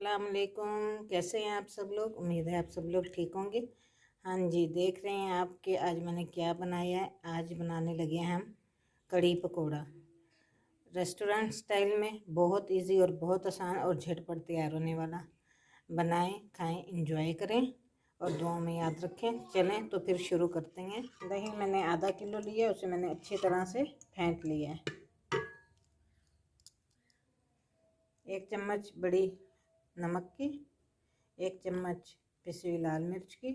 अस्सलाम वालेकुम। कैसे हैं आप सब लोग? उम्मीद है आप सब लोग ठीक होंगे। हाँ जी, देख रहे हैं आपके आज मैंने क्या बनाया है। आज बनाने लगे हैं हम कड़ी पकोड़ा, रेस्टोरेंट स्टाइल में। बहुत इजी और बहुत आसान और झटपट तैयार होने वाला। बनाएं, खाएं, इंजॉय करें और दुआ में याद रखें। चलें तो फिर शुरू करते हैं। दही मैंने आधा किलो लिया, उसे मैंने अच्छी तरह से फेंट लिया है। 1 चम्मच बड़ी नमक की, 1 चम्मच पिसी हुई लाल मिर्च की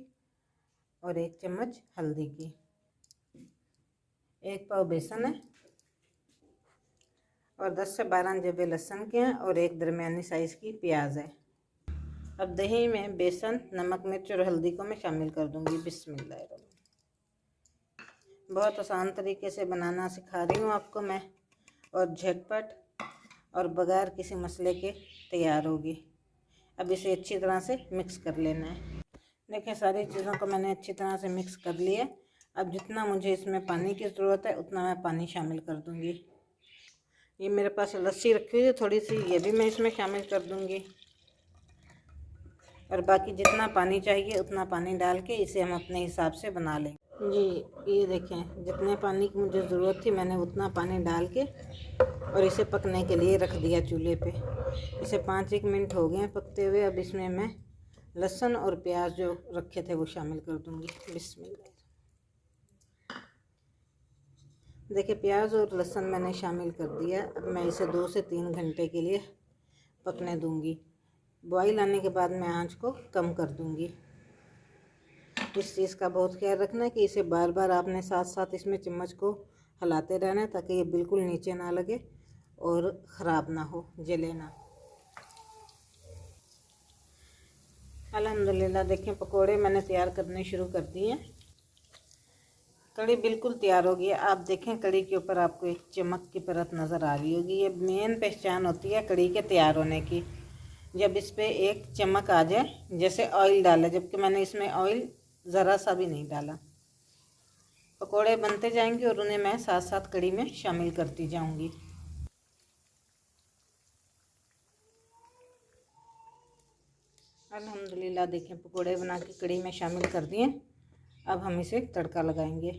और 1 चम्मच हल्दी की, 1 पाव बेसन है और 10 से 12 जबे लहसुन के हैं और 1 दरमियानी साइज़ की प्याज है। अब दही में बेसन, नमक, मिर्च और हल्दी को मैं शामिल कर दूंगी। बिस्मिल्लाह। बहुत आसान तरीके से बनाना सिखा रही हूँ आपको मैं, और झटपट और बगैर किसी मसले के तैयार होगी। अब इसे अच्छी तरह से मिक्स कर लेना है। देखिए, सारी चीज़ों को मैंने अच्छी तरह से मिक्स कर लिया। अब जितना मुझे इसमें पानी की ज़रूरत है उतना मैं पानी शामिल कर दूंगी। ये मेरे पास लस्सी रखी हुई है थोड़ी सी, ये भी मैं इसमें शामिल कर दूंगी। और बाकी जितना पानी चाहिए उतना पानी डाल के इसे हम अपने हिसाब से बना लेंगे। जी, ये देखें, जितने पानी की मुझे ज़रूरत थी मैंने उतना पानी डाल के और इसे पकने के लिए रख दिया चूल्हे पे। इसे 5-1 मिनट हो गए हैं पकते हुए। अब इसमें मैं लहसुन और प्याज जो रखे थे वो शामिल कर दूंगी। बिस्मिल्लाह। देखिए, प्याज और लहसुन मैंने शामिल कर दिया। अब मैं इसे 2 से 3 घंटे के लिए पकने दूंगी। बॉईल आने के बाद मैं आंच को कम कर दूंगी। इस चीज़ का बहुत ख्याल रखना है कि इसे बार बार आपने साथ साथ इसमें चम्मच को हिलाते रहना है ताकि ये बिल्कुल नीचे ना लगे और ख़राब ना हो, जले ना। अल्हम्दुलिल्लाह, देखें पकोड़े मैंने तैयार करने शुरू कर दिए हैं। कड़ी बिल्कुल तैयार हो गई है। आप देखें, कड़ी के ऊपर आपको एक चमक की परत नज़र आ रही होगी। ये मेन पहचान होती है कड़ी के तैयार होने की, जब इस पर एक चमक आ जाए, जैसे ऑयल डाला, जबकि मैंने इसमें ऑयल ज़रा सा भी नहीं डाला। पकोड़े बनते जाएंगे और उन्हें मैं साथ साथ कड़ी में शामिल करती जाऊंगी। अल्हम्दुलिल्लाह, देखें पकोड़े बना के कड़ी में शामिल कर दिए। अब हम इसे तड़का लगाएंगे।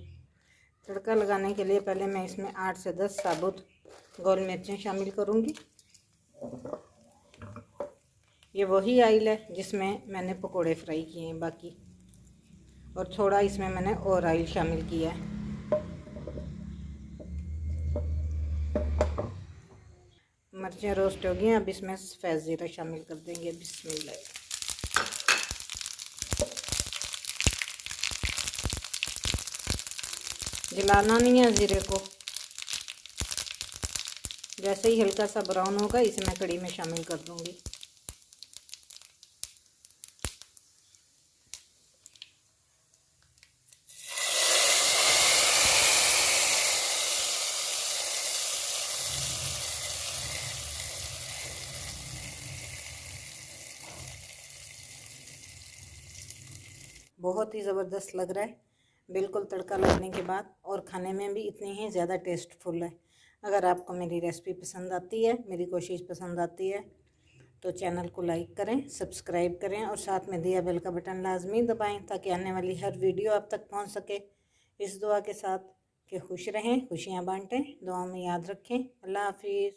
तड़का लगाने के लिए पहले मैं इसमें 8 से 10 साबुत गोल मिर्चें शामिल करूंगी। ये वही ऑयल है जिसमें मैंने पकोड़े फ्राई किए हैं बाकी, और थोड़ा इसमें मैंने और ऑयल शामिल किया है। मिर्चें रोस्ट हो गई हैं। अब इसमें सफ़ेद ज़ीरा शामिल कर देंगे। बिस्मिल्लाह। जलाना नहीं है ज़ीरे को। जैसे ही हल्का सा ब्राउन होगा इसे मैं कड़ी में शामिल कर दूंगी। बहुत ही ज़बरदस्त लग रहा है बिल्कुल तड़का लगने के बाद, और खाने में भी इतनी ही ज़्यादा टेस्टफुल है। अगर आपको मेरी रेसिपी पसंद आती है, मेरी कोशिश पसंद आती है, तो चैनल को लाइक करें, सब्सक्राइब करें और साथ में दिया बेल का बटन लाजमी दबाएं ताकि आने वाली हर वीडियो आप तक पहुंच सके। इस दुआ के साथ कि खुश रहें, खुशियां बांटें, दुआ में याद रखें। अल्लाह हाफिज़।